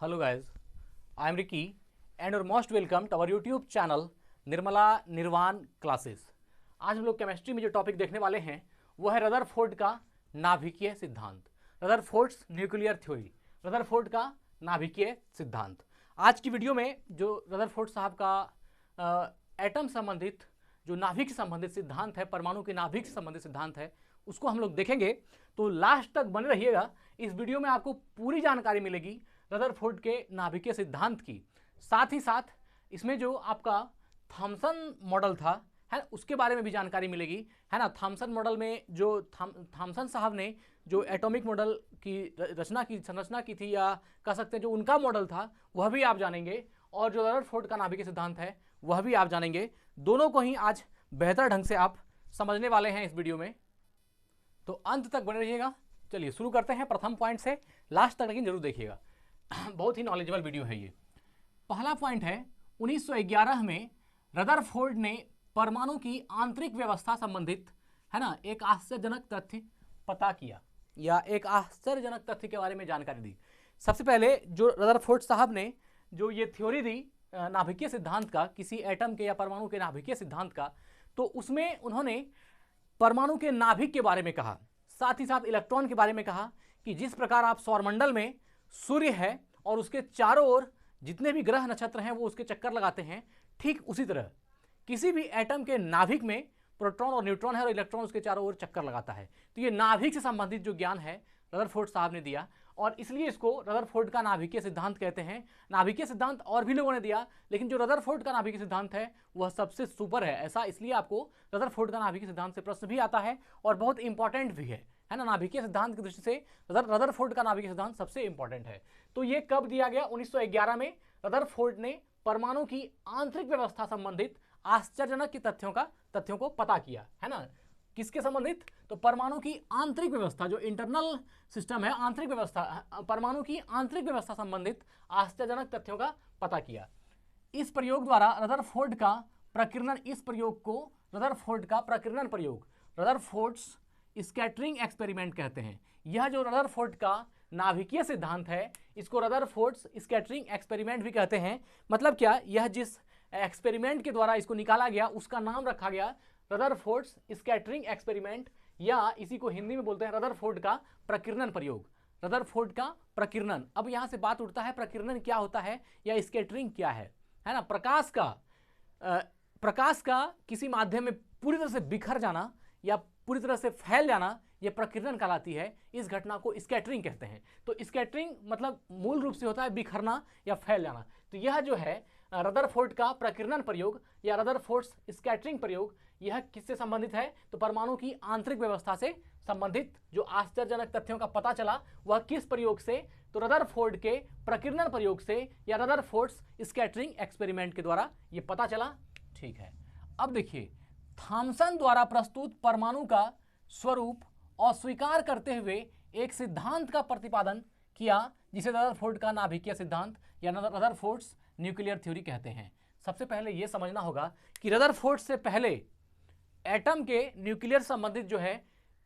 Hello guys, I am Ricky and you're most welcome to our YouTube channel Nirmala निर्वाण classes. आज हम लोग chemistry में जो टॉपिक देखने वाले हैं वो है रदरफोर्ड का नाभिकीय सिद्धांत, रदरफोर्ड्स न्यूक्लियर थ्योरी, रदरफोर्ड का नाभिकीय सिद्धांत। आज की वीडियो में जो रदरफोर्ड साहब का एटम संबंधित जो नाभिक संबंधित सिद्धांत है, परमाणु के नाभिक से संबंधित सिद्धांत है, उसको हम लोग देखेंगे। तो लास्ट तक बने रहिएगा। इस वीडियो में आपको पूरी जानकारी मिलेगी रदरफोर्ड के नाभिकीय सिद्धांत की। साथ ही साथ इसमें जो आपका थॉमसन मॉडल था है उसके बारे में भी जानकारी मिलेगी, है ना। थॉमसन मॉडल में जो थॉमसन साहब ने जो एटॉमिक मॉडल की संरचना की थी, या कह सकते हैं जो उनका मॉडल था, वह भी आप जानेंगे। और जो रदरफोर्ड का नाभिकीय सिद्धांत है वह भी आप जानेंगे। दोनों को ही आज बेहतर ढंग से आप समझने वाले हैं इस वीडियो में, तो अंत तक बने रहिएगा। चलिए शुरू करते हैं प्रथम पॉइंट से, लास्ट तक लेकिन जरूर देखिएगा। बहुत ही नॉलेजेबल वीडियो है ये। पहला पॉइंट है 1911 में रदरफोर्ड ने परमाणु की आंतरिक व्यवस्था संबंधित, है ना, एक आश्चर्यजनक तथ्य पता किया, या एक आश्चर्यजनक तथ्य के बारे में जानकारी दी। सबसे पहले जो रदरफोर्ड साहब ने जो ये थ्योरी दी नाभिकीय सिद्धांत का, किसी एटम के या परमाणु के नाभिकीय सिद्धांत का, तो उसमें उन्होंने परमाणु के नाभिक के बारे में कहा, साथ ही साथ इलेक्ट्रॉन के बारे में कहा कि जिस प्रकार आप सौरमंडल में सूर्य है और उसके चारों ओर जितने भी ग्रह नक्षत्र हैं वो उसके चक्कर लगाते हैं, ठीक उसी तरह किसी भी एटम के नाभिक में प्रोटॉन और न्यूट्रॉन है और इलेक्ट्रॉन उसके चारों ओर चक्कर लगाता है। तो ये नाभिक से संबंधित जो ज्ञान है रदरफोर्ड साहब ने दिया, और इसलिए इसको रदरफोर्ड का नाभिकीय सिद्धांत कहते हैं। नाभिकीय सिद्धांत और भी लोगों ने दिया, लेकिन जो रदरफोर्ड का नाभिकीय सिद्धांत है वह सबसे सुपर है। ऐसा इसलिए आपको रदरफोर्ड का नाभिकीय सिद्धांत से प्रश्न भी आता है और बहुत इंपॉर्टेंट भी है ना। नाभिकीय सिद्धांत की दृष्टि से रदरफोर्ड का नाभिकीय सिद्धांत सबसे इंपॉर्टेंट है। तो ये कब दिया गया? 1911 में रदरफोर्ड ने परमाणु की आंतरिक व्यवस्था संबंधित आश्चर्यजनक की तथ्यों को पता किया, है ना। किसके संबंधित? तो परमाणु की आंतरिक व्यवस्था, जो इंटरनल सिस्टम है, आंतरिक व्यवस्था, परमाणु की आंतरिक व्यवस्था संबंधित आश्चर्यजनक तथ्यों का पता किया। इस प्रयोग द्वारा रदरफोर्ड का प्रकीर्णन, इस प्रयोग को रदरफोर्ड का प्रकीर्णन प्रयोग, रदरफोर्ड्स स्कैटरिंग एक्सपेरिमेंट कहते हैं। यह जो रदरफोर्ड का नाभिकीय सिद्धांत है इसको रदरफोर्ड्स स्कैटरिंग एक्सपेरिमेंट भी कहते हैं। मतलब क्या? यह जिस एक्सपेरिमेंट के द्वारा इसको निकाला गया उसका नाम रखा गया रदरफोर्ड्स स्कैटरिंग एक्सपेरिमेंट, या इसी को हिंदी में बोलते हैं रदरफोर्ड का प्रकीर्णन प्रयोग, रदरफोर्ड का प्रकीर्णन। अब यहां से बात उठता है प्रकीर्णन क्या होता है या स्कैटरिंग क्या है ना। प्रकाश का किसी माध्यम में पूरी तरह से बिखर जाना या पूरी तरह से फैल जाना, यह प्रकीर्णन कहलाती है। इस घटना को स्कैटरिंग कहते हैं। तो स्कैटरिंग मतलब मूल रूप से होता है बिखरना या फैल जाना। तो यह जो है रदरफोर्ड का प्रकीर्णन प्रयोग या रदरफोर्ड्स स्कैटरिंग प्रयोग, यह किससे संबंधित है? तो परमाणु की आंतरिक व्यवस्था से संबंधित जो आश्चर्यजनक तथ्यों का पता चला वह किस प्रयोग से? तो रदरफोर्ड के प्रकीर्णन प्रयोग से या रदरफोर्ड्स स्कैटरिंग एक्सपेरिमेंट के द्वारा यह पता चला। ठीक है, अब देखिए, थॉमसन द्वारा प्रस्तुत परमाणु का स्वरूप अस्वीकार करते हुए एक सिद्धांत का प्रतिपादन किया जिसे रदरफोर्ड का नाभिकीय सिद्धांत या रदरफोर्ड्स न्यूक्लियर थ्योरी कहते हैं। सबसे पहले यह समझना होगा कि रदरफोर्ड से पहले एटम के न्यूक्लियर संबंधित जो है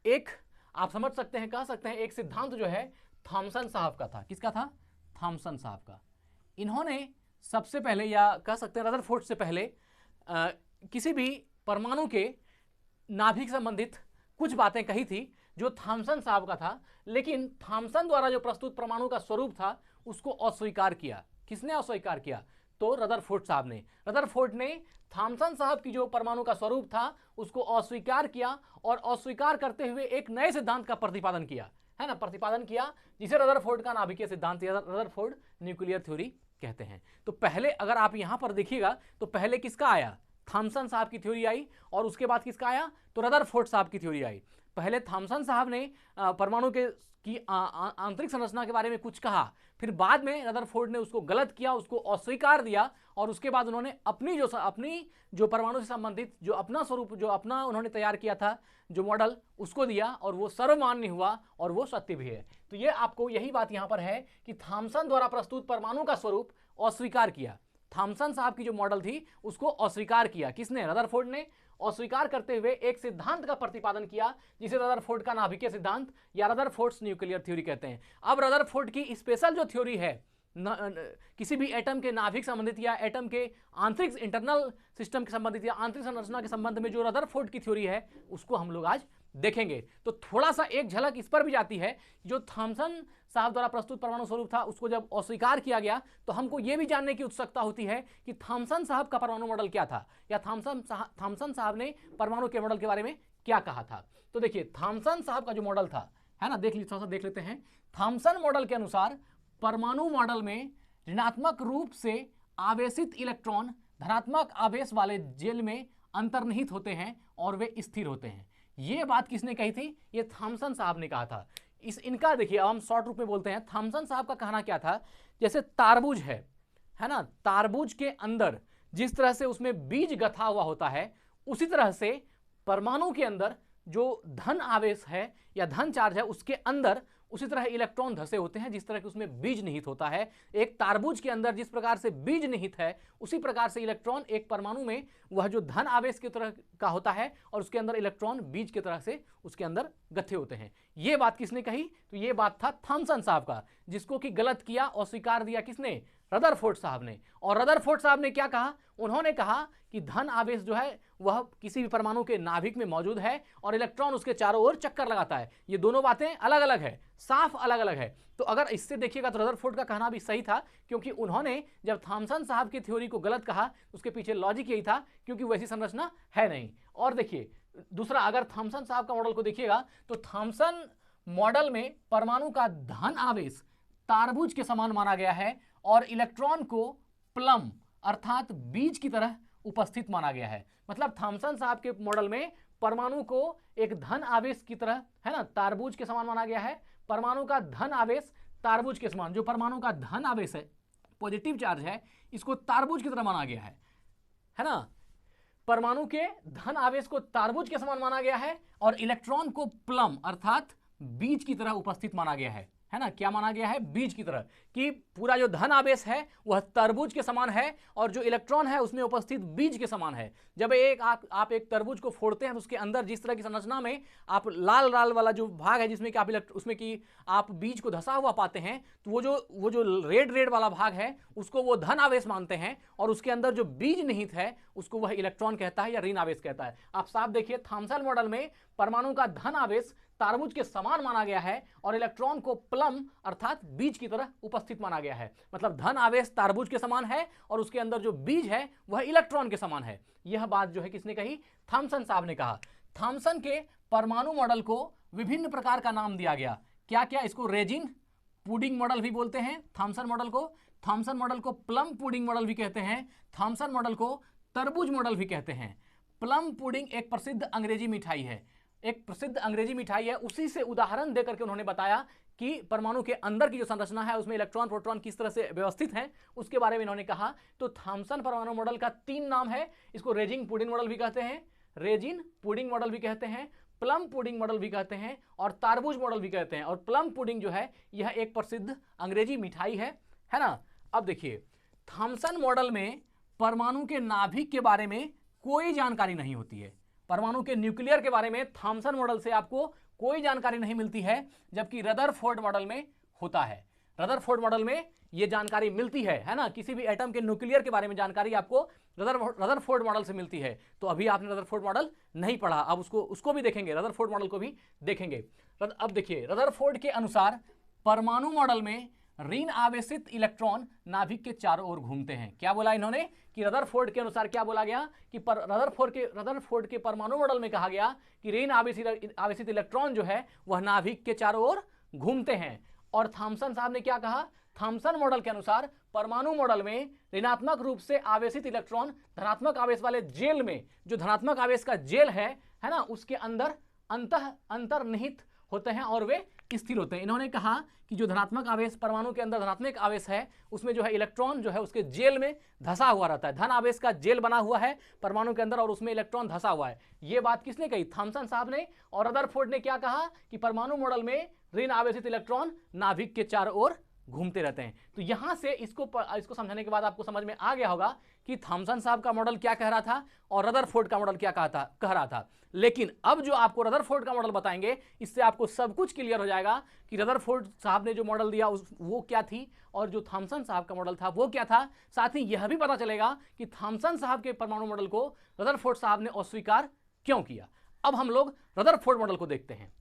एक, आप समझ सकते हैं, कह सकते हैं एक सिद्धांत जो है थॉमसन साहब का था। किसका था? थॉमसन साहब का। इन्होंने सबसे पहले, या कह सकते हैं रदरफोर्ड से पहले किसी भी परमाणु के नाभिक संबंधित कुछ बातें कही थी जो थॉमसन साहब का था, लेकिन थॉमसन द्वारा जो प्रस्तुत परमाणु का स्वरूप था उसको अस्वीकार किया। किसने अस्वीकार किया? तो रदरफोर्ड साहब ने। रदरफोर्ड ने थॉमसन साहब की जो परमाणु का स्वरूप था उसको अस्वीकार किया और अस्वीकार करते हुए एक नए सिद्धांत का प्रतिपादन किया, है ना, प्रतिपादन किया, जिसे रदरफोर्ड का नाभिकीय सिद्धांत या रदरफोर्ड न्यूक्लियर थ्योरी कहते हैं। तो पहले अगर आप यहां पर देखिएगा तो पहले किसका आया? थॉमसन साहब की थ्योरी आई, और उसके बाद किसका आया? तो रदरफोर्ड साहब की थ्योरी आई। पहले थॉमसन साहब ने परमाणु की आंतरिक संरचना के बारे में कुछ कहा, फिर बाद में रदरफोर्ड ने उसको गलत किया, उसको अस्वीकार दिया, और उसके बाद उन्होंने अपनी जो परमाणु से संबंधित जो अपना स्वरूप, जो अपना उन्होंने तैयार किया था जो मॉडल, उसको दिया, और वो सर्वमान्य हुआ और वो सत्य भी है। तो ये आपको यही बात यहां पर है कि थॉमसन द्वारा प्रस्तुत परमाणु का स्वरूप अस्वीकार किया। थॉमसन साहब की जो मॉडल थी उसको अस्वीकार किया। किसने? रदरफोर्ड ने। अस्वीकार करते हुए एक सिद्धांत का प्रतिपादन किया जिसे रदरफोर्ड का नाभिकीय सिद्धांत या रदरफोर्ड्स न्यूक्लियर थ्योरी कहते हैं। अब रदरफोर्ड की स्पेशल जो थ्योरी है किसी भी एटम के नाभिक संबंधित या एटम के आंतरिक इंटरनल सिस्टम के संबंधित या आंतरिक संरचना के संबंध में जो रदरफोर्ड की थ्योरी है उसको हम लोग आज देखेंगे। तो थोड़ा सा एक झलक इस पर भी जाती है, जो थॉमसन साहब द्वारा प्रस्तुत परमाणु स्वरूप था उसको जब अस्वीकार किया गया तो हमको यह भी जानने की उत्सुकता होती है कि थॉमसन साहब का परमाणु मॉडल क्या था, या थॉमसन साहब ने परमाणु के मॉडल के बारे में क्या कहा था। तो देखिए थॉमसन साहब का जो मॉडल था, है ना, थोड़ा सा देख लेते हैं। थॉमसन मॉडल के अनुसार परमाणु मॉडल में ऋणात्मक रूप से आवेशित इलेक्ट्रॉन धनात्मक आवेश वाले जेल में अंतर्निहित होते हैं और वे स्थिर होते हैं। ये बात किसने कही थी? ये थॉमसन साहब ने कहा था। इनका देखिए, अब हम शॉर्ट रूप में बोलते हैं, थॉमसन साहब का कहना क्या था, जैसे तारबूज है ना, तारबूज के अंदर जिस तरह से उसमें बीज गथा हुआ होता है, उसी तरह से परमाणु के अंदर जो धन आवेश है या धन चार्ज है उसके अंदर उसी तरह इलेक्ट्रॉन धसे होते हैं जिस तरह के उसमें बीज निहित होता है। एक तारबूज के अंदर जिस प्रकार से बीज निहित है उसी प्रकार से इलेक्ट्रॉन एक परमाणु में वह जो धन आवेश की तरह का होता है और उसके अंदर इलेक्ट्रॉन बीज की तरह से उसके अंदर गथे होते हैं। ये बात किसने कही? तो ये बात था थॉमसन साहब का, जिसको कि गलत किया और स्वीकार दिया किसने? रदरफोर्ड साहब ने। और रदरफोर्ड साहब ने क्या कहा? उन्होंने कहा कि धन आवेश जो है वह किसी भी परमाणु के नाभिक में मौजूद है और इलेक्ट्रॉन उसके चारों ओर चक्कर लगाता है। ये दोनों बातें अलग अलग है, साफ अलग अलग है। तो अगर इससे देखिएगा तो रदरफोर्ड का कहना भी सही था, क्योंकि उन्होंने जब थॉमसन साहब की थ्योरी को गलत कहा उसके पीछे लॉजिक यही था, क्योंकि वैसी संरचना है नहीं। और देखिए दूसरा, अगर थॉमसन साहब का मॉडल को देखिएगा तो थॉमसन मॉडल में परमाणु का धन आवेश तारबूज के समान माना गया है और इलेक्ट्रॉन को प्लम अर्थात बीज की तरह उपस्थित माना गया है। मतलब थॉमसन साहब के मॉडल में परमाणु को एक धन आवेश की तरह, है ना, तारबूज के समान माना गया है। परमाणु का धन आवेश तारबूज के समान, जो परमाणु का धन आवेश है, पॉजिटिव चार्ज है, इसको तारबूज की तरह माना गया है ना। परमाणु के धन आवेश को तारबूज के समान माना गया है और इलेक्ट्रॉन को प्लम अर्थात बीज की तरह उपस्थित माना गया है ना। क्या माना गया है? बीज की तरह, कि पूरा जो धन आवेश है वह तरबूज के समान है और जो इलेक्ट्रॉन है उसमें उपस्थित बीज के समान है। जब आप एक तरबूज को फोड़ते हैं तो उसके अंदर जिस तरह की संरचना में आप लाल लाल वाला जो भाग है जिसमें कि उसमें कि आप बीज को धसा हुआ पाते हैं, तो वो जो रेड वाला भाग है उसको वो धन आवेश मानते हैं और उसके अंदर जो बीज निहित है उसको वह इलेक्ट्रॉन कहता है या ऋण आवेश कहता है। आप साफ देखिए, थॉमसन मॉडल में परमाणु का धन आवेश तारबूज के समान माना गया है और इलेक्ट्रॉन को प्लम अर्थात बीज की तरह उपस्थित माना गया है। मतलब धन आवेश तारबूज के समान है और उसके अंदर जो बीज है वह इलेक्ट्रॉन के समान है। यह बात जो है किसने कही? थॉमसन साहब ने कहा। थॉमसन के परमाणु मॉडल को विभिन्न प्रकार का नाम दिया गया। क्या क्या? इसको रेजिन पुडिंग मॉडल भी बोलते हैं थॉमसन मॉडल को। थॉमसन मॉडल को प्लम पुडिंग मॉडल भी कहते हैं। थॉमसन मॉडल को तरबूज मॉडल भी कहते हैं। प्लम पुडिंग एक प्रसिद्ध अंग्रेजी मिठाई है, उसी से उदाहरण देकर के उन्होंने बताया कि परमाणु के अंदर की जो संरचना है उसमें इलेक्ट्रॉन प्रोटॉन किस तरह से व्यवस्थित हैं उसके बारे में इन्होंने कहा। तो थॉमसन परमाणु मॉडल का 3 नाम है। इसको रेजिन पुडिंग मॉडल भी कहते हैं, प्लम पुडिंग मॉडल भी कहते हैं और तारबूज मॉडल भी कहते हैं। और प्लम पुडिंग जो है यह एक प्रसिद्ध अंग्रेजी मिठाई है ना। अब देखिए, थॉमसन मॉडल में परमाणु के नाभिक के बारे में कोई जानकारी नहीं होती है। परमाणु के न्यूक्लियर के बारे में थॉमसन मॉडल से आपको कोई जानकारी नहीं मिलती है, जबकि रदरफोर्ड मॉडल में होता है। रदरफोर्ड मॉडल में यह जानकारी मिलती है ना। किसी भी एटम के न्यूक्लियर के बारे में जानकारी आपको रदरफोर्ड मॉडल से मिलती है। तो अभी आपने रदरफोर्ड मॉडल नहीं पढ़ा, अब उसको भी देखेंगे, रदरफोर्ड मॉडल को भी देखेंगे। अब देखिए, रदरफोर्ड के अनुसार परमाणु मॉडल में ऋण आवेशित इलेक्ट्रॉन नाभिक के चारों ओर घूमते हैं। क्या बोला इन्होंने? कि रदरफोर्ड के अनुसार क्या बोला गया कि रदरफोर्ड के परमाणु मॉडल में कहा गया कि ऋण आवेशित इलेक्ट्रॉन जो है वह नाभिक के चारों ओर घूमते हैं। और थॉमसन साहब ने क्या कहा? थॉमसन मॉडल के अनुसार परमाणु मॉडल में ऋणात्मक रूप से आवेशित इलेक्ट्रॉन धनात्मक आवेश वाले जेल में, जो धनात्मक आवेश का जेल है ना, उसके अंदर अंतर्निहित होते हैं और वे स्थिर होते हैं। इन्होंने कहा कि जो धनात्मक आवेश परमाणु के अंदर धनात्मक आवेश है उसमें जो है इलेक्ट्रॉन जो है उसके जेल में धसा हुआ रहता है। धन आवेश का जेल बना हुआ है परमाणु के अंदर और उसमें इलेक्ट्रॉन धसा हुआ है। ये बात किसने कही? थॉमसन साहब ने। और रदरफोर्ड ने क्या कहा कि परमाणु मॉडल में ऋण आवेशित इलेक्ट्रॉन नाभिक के चारों ओर घूमते रहते हैं। तो यहां से इसको समझने के बाद आपको समझ में आ गया होगा कि थॉमसन साहब का मॉडल क्या कह रहा था और रदरफोर्ड का मॉडल क्या कह रहा था। लेकिन अब जो आपको रदरफोर्ड का मॉडल बताएंगे, इससे आपको सब कुछ क्लियर हो जाएगा कि रदरफोर्ड साहब ने जो मॉडल दिया वो क्या थी और जो थॉमसन साहब का मॉडल था वो क्या था। साथ ही यह भी पता चलेगा कि थॉमसन साहब के परमाणु मॉडल को रदरफोर्ड साहब ने अस्वीकार क्यों किया। अब हम लोग रदरफोर्ड मॉडल को देखते हैं।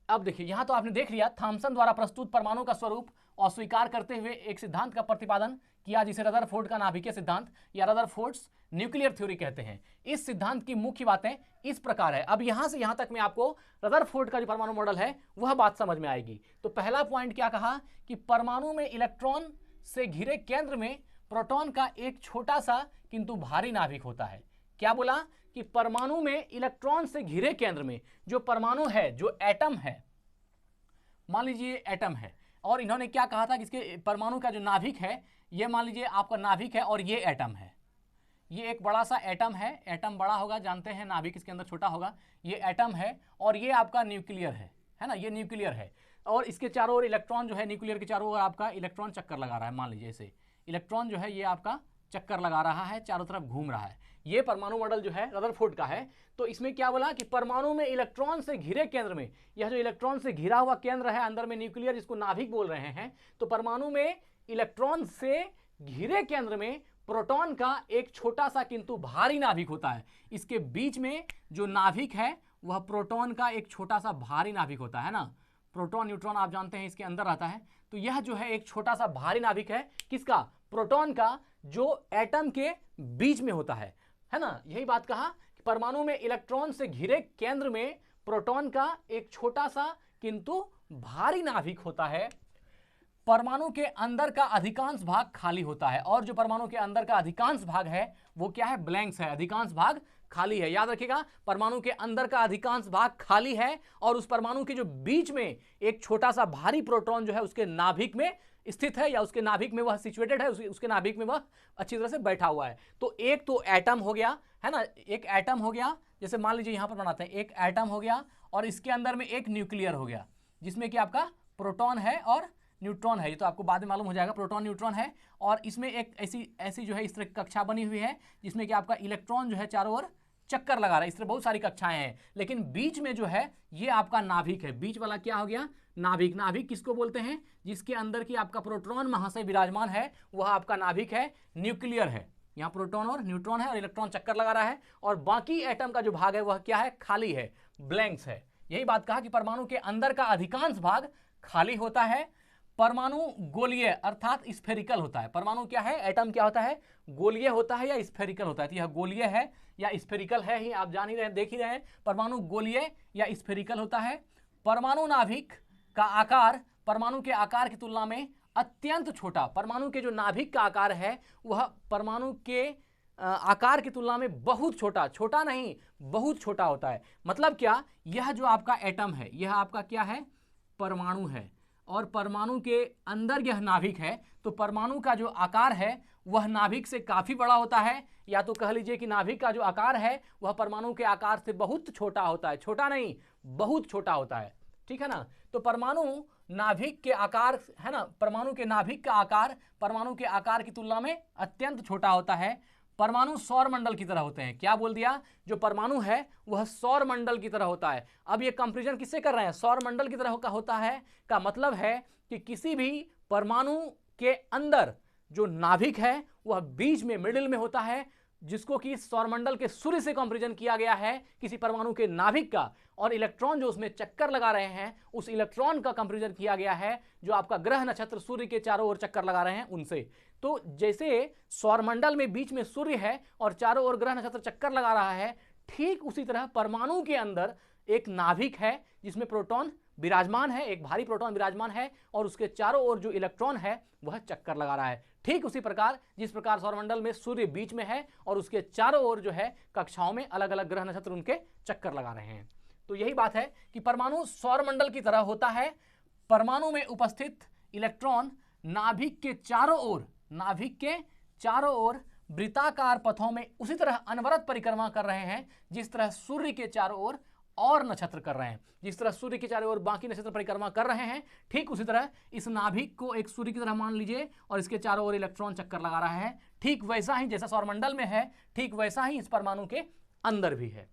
अब देखिए, यहां तो आपने देख लिया थॉमसन द्वारा प्रस्तुत परमाणु का स्वरूप अस्वीकार करते हुए एक सिद्धांत का प्रतिपादन किया, जिसे रदरफोर्ड का नाभिकीय सिद्धांत या रदरफोर्ड्स न्यूक्लियर थ्योरी कहते हैं। इस सिद्धांत की मुख्य बातें इस प्रकार है। अब यहां से यहां तक में आपको रदरफोर्ड का जो परमाणु मॉडल है वह बात समझ में आएगी। तो पहला पॉइंट क्या कहा कि परमाणु में इलेक्ट्रॉन से घिरे केंद्र में प्रोटॉन का एक छोटा सा किंतु भारी नाभिक होता है। क्या बोला कि परमाणु में इलेक्ट्रॉन से घिरे केंद्र में जो परमाणु है, जो एटम है, मान लीजिए एटम है, और इन्होंने क्या कहा था कि इसके परमाणु का जो नाभिक है, ये मान लीजिए आपका नाभिक है और ये एटम है। ये एक बड़ा सा एटम है, एटम बड़ा होगा जानते हैं, नाभिक इसके अंदर छोटा होगा। ये एटम है और ये आपका न्यूक्लियर है ना, ये न्यूक्लियर है। और इसके चारों ओर इलेक्ट्रॉन जो है, न्यूक्लियर के चारों ओर आपका इलेक्ट्रॉन चक्कर लगा रहा है। मान लीजिए इसे इलेक्ट्रॉन जो है ये आपका चक्कर लगा रहा है, चारों तरफ घूम रहा है। ये परमाणु मॉडल जो है रदरफोर्ड का है। तो इसमें क्या बोला कि परमाणु में इलेक्ट्रॉन से घिरे केंद्र में, यह जो इलेक्ट्रॉन से घिरा हुआ केंद्र है अंदर में न्यूक्लियर, जिसको नाभिक बोल रहे हैं, तो परमाणु में इलेक्ट्रॉन से घिरे केंद्र में प्रोटॉन का एक छोटा सा किंतु भारी नाभिक होता है। इसके बीच में जो नाभिक है वह प्रोटॉन का एक छोटा सा भारी नाभिक होता है ना। प्रोटॉन न्यूट्रॉन आप जानते हैं इसके अंदर रहता है। तो यह जो है एक छोटा सा भारी नाभिक है, किसका? प्रोटॉन का, जो एटम के बीच में होता है ना। यही बात कहा कि परमाणु में इलेक्ट्रॉन से घिरे केंद्र में प्रोटॉन का एक छोटा सा किंतु भारी नाभिक होता है। परमाणु के अंदर का अधिकांश भाग खाली होता है, और जो परमाणु के अंदर का अधिकांश भाग है वो क्या है? ब्लैंक्स है, अधिकांश भाग खाली है। याद रखिएगा, परमाणु के अंदर का अधिकांश भाग खाली है और उस परमाणु के जो बीच में एक छोटा सा भारी प्रोटॉन जो है उसके नाभिक में स्थित है, या उसके नाभिक में वह सिचुएटेड है, उसके नाभिक में वह अच्छी तरह से बैठा हुआ है। तो एक तो एटम हो गया है ना, एक एटम हो गया, जैसे मान लीजिए यहां पर बनाते हैं, एक एटम हो गया और इसके अंदर में एक न्यूक्लियर हो गया, जिसमें कि आपका प्रोटॉन है और न्यूट्रॉन है। ये तो आपको बाद में मालूम हो जाएगा, प्रोटॉन न्यूट्रॉन है। और इसमें एक ऐसी जो है इस तरह की कक्षा बनी हुई है, जिसमें कि आपका इलेक्ट्रॉन जो है चारों ओर चक्कर लगा रहा है। इस तरह बहुत सारी कक्षाएं हैं, लेकिन बीच में जो है ये आपका नाभिक है। बीच वाला क्या हो गया? नाभिक। नाभिक किसको बोलते हैं? जिसके अंदर की आपका प्रोटॉन महाशय विराजमान है, वह आपका नाभिक है, न्यूक्लियर है। यहाँ प्रोटॉन और न्यूट्रॉन है और इलेक्ट्रॉन चक्कर लगा रहा है, और बाकी एटम का जो भाग है वह क्या है? खाली है, ब्लैंक्स है। यही बात कहा कि परमाणु के अंदर का अधिकांश भाग खाली होता है। परमाणु गोलीय अर्थात स्फेरिकल होता है। परमाणु क्या है? एटम क्या होता है? गोलीय होता है या स्फेरिकल होता है। तो यह गोलीय है या स्फेरिकल है, ही आप जान ही रहे, देख ही रहे हैं। परमाणु गोलीय या स्फेरिकल होता है। परमाणु नाभिक का आकार परमाणु के आकार की तुलना में अत्यंत छोटा। परमाणु के जो नाभिक का आकार है वह परमाणु के आकार की तुलना में बहुत छोटा, छोटा नहीं बहुत छोटा होता है। मतलब क्या? यह जो आपका एटम है, यह आपका क्या है? परमाणु है, और परमाणु के अंदर यह नाभिक है। तो परमाणु का जो आकार है वह नाभिक से काफी बड़ा होता है, या तो कह लीजिए कि नाभिक का जो आकार है वह परमाणु के आकार से बहुत छोटा होता है। छोटा नहीं, बहुत छोटा होता है, ठीक है ना। तो परमाणु नाभिक के आकार है ना, परमाणु के नाभिक का आकार परमाणु के आकार की तुलना में अत्यंत छोटा होता है। परमाणु सौर मंडल की तरह होते हैं। क्या बोल दिया? जो परमाणु है वह सौर मंडल की तरह होता है। अब ये कंपैरिजन किससे कर रहे हैं? सौर मंडल की तरह का होता है का मतलब है कि किसी भी परमाणु के अंदर जो नाभिक है वह बीच में, मिडिल में होता है, जिसको कि सौरमंडल के सूर्य से कंपैरिजन किया गया है किसी परमाणु के नाभिक का, और इलेक्ट्रॉन जो उसमें चक्कर लगा रहे हैं उस इलेक्ट्रॉन का कंपैरिजन किया गया है जो आपका ग्रह नक्षत्र सूर्य के चारों ओर चक्कर लगा रहे हैं उनसे। तो जैसे सौरमंडल में बीच में सूर्य है और चारों ओर ग्रह नक्षत्र चक्कर लगा रहा है, ठीक उसी तरह परमाणु के अंदर एक नाभिक है जिसमें प्रोटॉन विराजमान है, एक भारी प्रोटॉन विराजमान है, और उसके चारों ओर जो इलेक्ट्रॉन है वह चक्कर लगा रहा है। ठीक उसी प्रकार जिस प्रकार सौरमंडल में सूर्य बीच में है और उसके चारों ओर जो है कक्षाओं में अलग अलग ग्रह नक्षत्र उनके चक्कर लगा रहे हैं। तो यही बात है कि परमाणु सौरमंडल की तरह होता है। परमाणु में उपस्थित इलेक्ट्रॉन नाभिक के चारों ओर वृत्ताकार पथों में उसी तरह अनवरत परिक्रमा कर रहे हैं जिस तरह सूर्य के चारों ओर और नक्षत्र कर रहे हैं। जिस तरह सूर्य के चारों ओर बाकी नक्षत्र परिक्रमा कर रहे हैं, ठीक उसी तरह इस नाभिक को एक सूर्य की तरह मान लीजिए और इसके चारों ओर इलेक्ट्रॉन चक्कर लगा रहा है। ठीक वैसा ही जैसा सौरमंडल में है, ठीक वैसा ही इस परमाणु के अंदर भी है।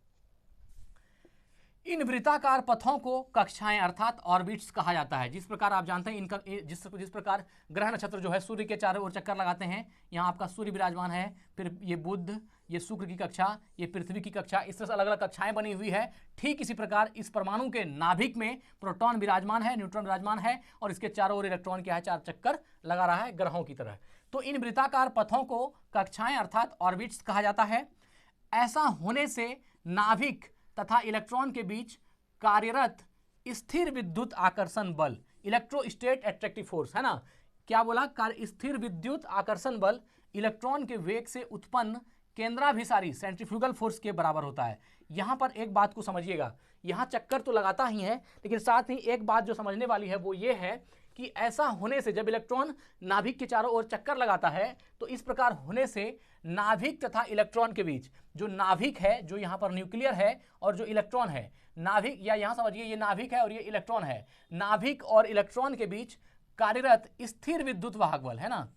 इन वृत्ताकार पथों को कक्षाएं अर्थात ऑर्बिट्स कहा जाता है। जिस प्रकार आप जानते हैं इनका जिस प्रकार ग्रह नक्षत्र जो है सूर्य के चारों ओर चक्कर लगाते हैं, यहाँ आपका सूर्य विराजमान है, फिर ये बुध, ये शुक्र की कक्षा, ये पृथ्वी की कक्षा, इस तरह से अलग अलग कक्षाएं बनी हुई है। ठीक इसी प्रकार इस परमाणु के नाभिक में प्रोटॉन विराजमान है, न्यूट्रॉन विराजमान है और इसके चारों ओर इलेक्ट्रॉन क्या है, चार चक्कर लगा रहा है ग्रहों की तरह। तो इन वृत्ताकार पथों को कक्षाएं अर्थात ऑर्बिट्स कहा जाता है। ऐसा होने से नाभिक तथा इलेक्ट्रॉन के बीच कार्यरत स्थिर विद्युत आकर्षण बल, इलेक्ट्रोस्टैटिक अट्रैक्टिव फोर्स है ना, क्या बोला, स्थिर विद्युत आकर्षण बल इलेक्ट्रॉन के वेग से उत्पन्न केंद्राभिसारी सेंट्रीफ्यूगल फोर्स के बराबर होता है। यहां पर एक बात को समझिएगा, यहां चक्कर तो लगाता ही है, लेकिन साथ ही एक बात जो समझने वाली है वो ये है कि ऐसा होने से जब इलेक्ट्रॉन नाभिक के चारों ओर चक्कर लगाता है तो इस प्रकार होने से नाभिक तथा इलेक्ट्रॉन के बीच, जो नाभिक है, जो यहाँ पर न्यूक्लियर है, और जो इलेक्ट्रॉन है, नाभिक या यहाँ समझिए ये नाभिक है और ये इलेक्ट्रॉन है, नाभिक और इलेक्ट्रॉन के बीच कार्यरत स्थिर विद्युत वाहक बल है ना,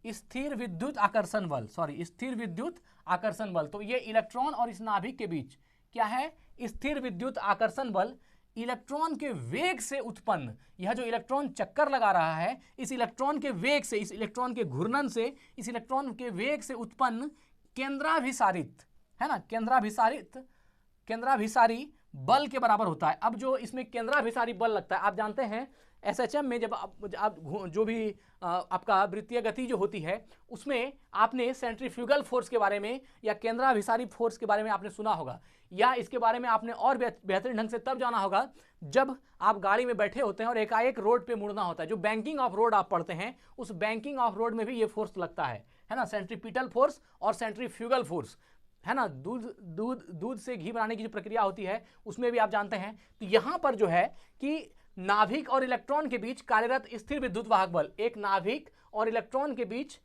स्थिर विद्युत आकर्षण बल, स्थिर विद्युत आकर्षण बल। तो ये इलेक्ट्रॉन और इस नाभिक के बीच क्या है, स्थिर विद्युत आकर्षण बल इलेक्ट्रॉन के वेग से उत्पन्न, यह जो इलेक्ट्रॉन चक्कर लगा रहा है, इस इलेक्ट्रॉन के वेग से, इस इलेक्ट्रॉन के घूर्णन से, इस इलेक्ट्रॉन के वेग से उत्पन्न केंद्राभिसारित है ना, केंद्राभिसारी बल के बराबर होता है। अब जो इसमें केंद्राभिसारी बल लगता है, आप जानते हैं एसएचएम में जब आप जो भी आपका वृत्तीय गति जो होती है उसमें आपने सेंट्रीफ्यूगल फोर्स के बारे में या केंद्राभिसारी फोर्स के बारे में आपने सुना होगा, या इसके बारे में आपने और बेहतरीन ढंग से तब जाना होगा जब आप गाड़ी में बैठे होते हैं और एकाएक रोड पे मुड़ना होता है। जो बैंकिंग ऑफ रोड आप पढ़ते हैं, उस बैंकिंग ऑफ रोड में भी ये फोर्स लगता है ना, सेंट्रीपिटल फोर्स और सेंट्रीफ्यूगल फोर्स है ना। दूध से घी बनाने की जो प्रक्रिया होती है उसमें भी आप जानते हैं। तो यहाँ पर जो है कि नाभिक और इलेक्ट्रॉन के बीच कार्यरत स्थिर विद्युत वाहक बल, एक नाभिक और इलेक्ट्रॉन के बीच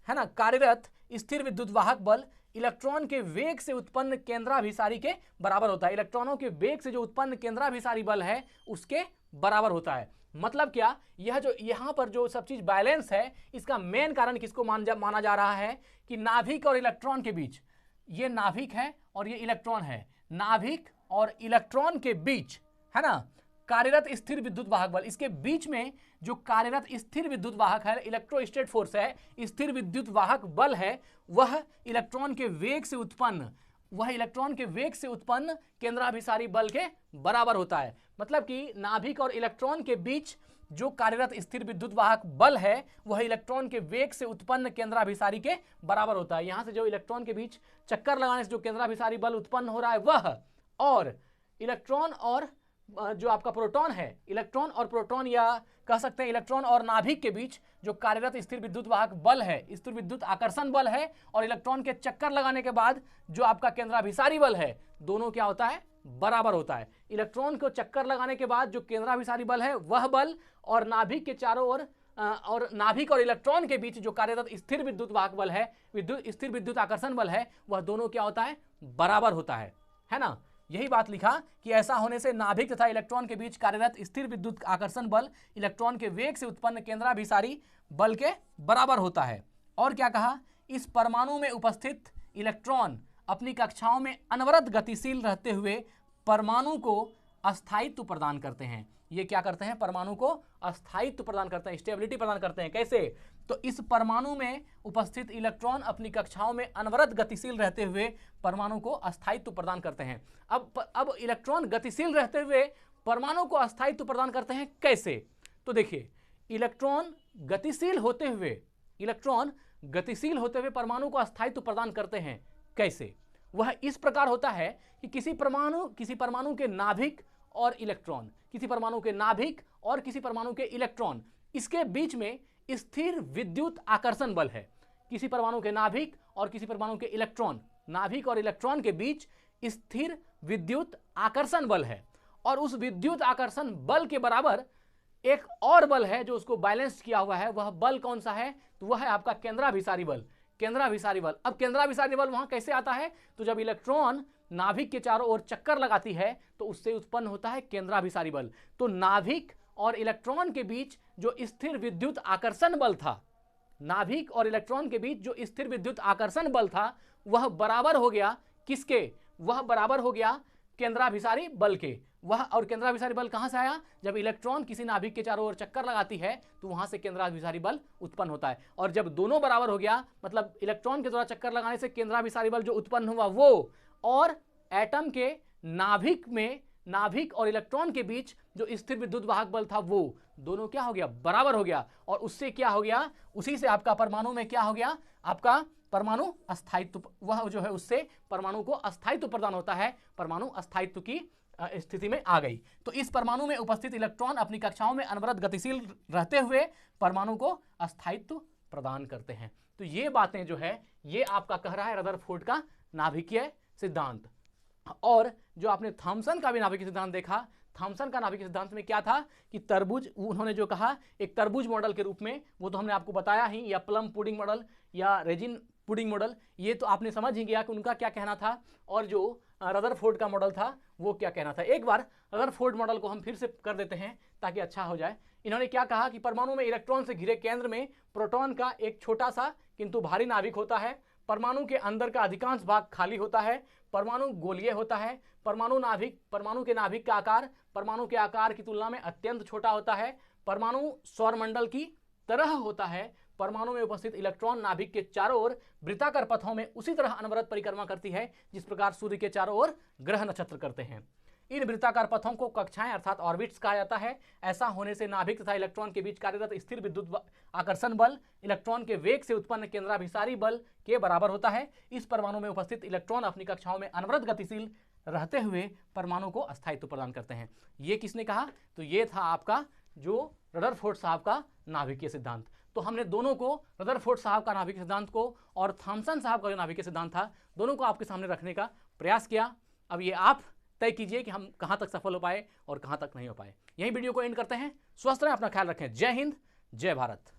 है ना कार्यरत स्थिर विद्युत वाहक बल इलेक्ट्रॉन के वेग से उत्पन्न केंद्राभिसारी के बराबर होता है। इलेक्ट्रॉनों के वेग से जो उत्पन्न केंद्राभिसारी बल है उसके बराबर होता है। मतलब क्या, यह जो यहाँ पर जो सब चीज बैलेंस है, इसका मेन कारण किसको माना जा रहा है कि नाभिक और इलेक्ट्रॉन के बीच, ये नाभिक है और ये इलेक्ट्रॉन है, नाभिक और इलेक्ट्रॉन के बीच है ना कार्यरत स्थिर विद्युत वाहक बल, इसके बीच में जो कार्यरत स्थिर विद्युत वाहक है, इलेक्ट्रोस्टैटिक फोर्स है, स्थिर विद्युत वाहक बल है, वह इलेक्ट्रॉन के वेग से उत्पन्न केंद्राभिसारी बल के बराबर होता है। मतलब कि नाभिक और इलेक्ट्रॉन के बीच जो कार्यरत स्थिर विद्युत वाहक बल है वह इलेक्ट्रॉन के वेग से उत्पन्न केंद्राभिसारी के बराबर होता है। यहां से जो इलेक्ट्रॉन के बीच चक्कर लगाने से जो केंद्राभिसारी बल उत्पन्न हो रहा है वह, और इलेक्ट्रॉन और जो आपका प्रोटॉन है, इलेक्ट्रॉन और प्रोटॉन या कह सकते हैं इलेक्ट्रॉन और नाभिक के बीच जो कार्यरत स्थिर विद्युत वाहक बल है, स्थिर विद्युत आकर्षण बल है, और इलेक्ट्रॉन के चक्कर लगाने के बाद जो आपका केंद्राभिसारी बल है, दोनों क्या होता है, बराबर होता है। इलेक्ट्रॉन को चक्कर लगाने के बाद जो केंद्राभिसारी बल है वह बल, और नाभिक के चारों ओर और नाभिक और इलेक्ट्रॉन के बीच जो कार्यरत स्थिर विद्युत वाहक बल है, स्थिर विद्युत आकर्षण बल है, वह दोनों क्या होता है, बराबर होता है ना। यही बात लिखा कि ऐसा होने से नाभिक तथा इलेक्ट्रॉन के बीच कार्यरत स्थिर विद्युत आकर्षण बल इलेक्ट्रॉन के वेग से उत्पन्न केंद्राभिसारी बल के बराबर होता है। और क्या कहा, इस परमाणु में उपस्थित इलेक्ट्रॉन अपनी कक्षाओं में अनवरत गतिशील रहते हुए परमाणु को अस्थायित्व प्रदान करते हैं। ये क्या करते हैं, परमाणु को अस्थायित्व प्रदान करते हैं, स्टेबिलिटी प्रदान करते हैं। कैसे, तो इस परमाणु में उपस्थित इलेक्ट्रॉन अपनी कक्षाओं में अनवरत गतिशील रहते हुए परमाणु को अस्थायित्व प्रदान करते हैं। अब इलेक्ट्रॉन गतिशील रहते हुए परमाणु को अस्थायित्व प्रदान करते हैं कैसे, तो देखिए इलेक्ट्रॉन गतिशील होते हुए परमाणु को अस्थायित्व प्रदान करते हैं कैसे। वह इस प्रकार होता है कि किसी परमाणु के नाभिक और इलेक्ट्रॉन, किसी परमाणु के नाभिक और किसी परमाणु के इलेक्ट्रॉन, इसके बीच में स्थिर विद्युत आकर्षण बल है। किसी परमाणु के नाभिक और किसी परमाणु के इलेक्ट्रॉन, नाभिक और इलेक्ट्रॉन के बीच स्थिर विद्युत आकर्षण बल है, और उस विद्युत आकर्षण बल के बराबर एक और बल है जो उसको बैलेंस किया हुआ है। वह बल कौन सा है, तो वह है आपका केंद्राभिसारी बल। अब केंद्राभिसारी बल वहां कैसे आता है, तो जब इलेक्ट्रॉन नाभिक के चारों ओर चक्कर लगाती है तो उससे उत्पन्न होता है केंद्राभिसारी बल। तो नाभिक और इलेक्ट्रॉन के बीच जो स्थिर विद्युत आकर्षण बल था, नाभिक और इलेक्ट्रॉन के बीच जो स्थिर विद्युत आकर्षण बल था, वह बराबर हो गया किसके? वह बराबर हो गया केंद्राभिसारी बल के। वह और केंद्राभिसारी बल कहां से आया? जब इलेक्ट्रॉन किसी नाभिक के चारों ओर चक्कर लगाती है तो वहां से केंद्राभिसारी बल उत्पन्न होता है। और जब दोनों बराबर हो गया, मतलब इलेक्ट्रॉन के द्वारा चक्कर लगाने से केंद्राभिसारी बल जो उत्पन्न हुआ वो, और एटम के नाभिक में, नाभिक और इलेक्ट्रॉन के बीच जो स्थिर विद्युत वाहक बल था वो दोनों क्या हो गया? बराबर हो गया। और उससे क्या हो गया? उसी से आपका परमाणु में क्या हो गया? आपका परमाणु अस्थायित्व, वह जो है उससे परमाणु को अस्थायित्व प्रदान होता है, परमाणु अस्थायित्व की स्थिति में आ गई। तो इस परमाणु में उपस्थित इलेक्ट्रॉन अपनी कक्षाओं में अनवरत गतिशील रहते हुए परमाणु को अस्थायित्व प्रदान करते हैं। तो ये बातें जो है ये आपका कह रहा है रदरफोर्ड का नाभिकीय सिद्धांत। और जो आपने थॉमसन का भी नाभिकीय सिद्धांत देखा, थॉमसन का नाभिकीय सिद्धांत में क्या था कि तरबूज, उन्होंने जो कहा एक तरबूज मॉडल के रूप में, वो तो हमने आपको बताया ही, या प्लम पुडिंग मॉडल या रेजिन पुडिंग मॉडल, ये तो आपने समझ ही गया कि उनका क्या कहना था। और जो रदरफोर्ड का मॉडल था वो क्या कहना था। एक बार रदरफोर्ड मॉडल को हम फिर से कर देते हैं ताकि अच्छा हो जाए। इन्होंने क्या कहा कि परमाणु में इलेक्ट्रॉन से घिरे केंद्र में प्रोटॉन का एक छोटा सा किंतु भारी नाभिक होता है। परमाणु के अंदर का अधिकांश भाग खाली होता है। परमाणु गोलीय होता है। परमाणु के नाभिक का आकार परमाणु के आकार की तुलना में अत्यंत छोटा होता है। परमाणु सौरमंडल की तरह होता है। परमाणु में उपस्थित इलेक्ट्रॉन नाभिक के चारों ओर वृत्ताकार पथों में उसी तरह अनवरत परिक्रमा करती है जिस प्रकार सूर्य के चारों ओर ग्रह नक्षत्र करते हैं। इन वृत्ताकार पथों को कक्षाएं अर्थात ऑर्बिट्स कहा जाता है। ऐसा होने से नाभिक तथा इलेक्ट्रॉन के बीच कार्यरत स्थिर विद्युत आकर्षण बल इलेक्ट्रॉन के वेग से उत्पन्न केंद्राभिसारी बल के बराबर होता है। इस परमाणु में उपस्थित इलेक्ट्रॉन अपनी कक्षाओं में अनवरत गतिशील रहते हुए परमाणु को अस्थायित्व प्रदान करते हैं। ये किसने कहा? तो ये था आपका जो रदरफोर्ड साहब का नाभिकीय सिद्धांत। तो हमने दोनों को, रदरफोर्ड साहब का नाभिकीय सिद्धांत को और थॉमसन साहब का जो नाभिकीय सिद्धांत था, दोनों को आपके सामने रखने का प्रयास किया। अब ये आप तय कीजिए कि हम कहां तक सफल हो पाए और कहां तक नहीं हो पाए। यही वीडियो को एंड करते हैं। स्वस्थ रहें, अपना ख्याल रखें। जय हिंद, जय भारत।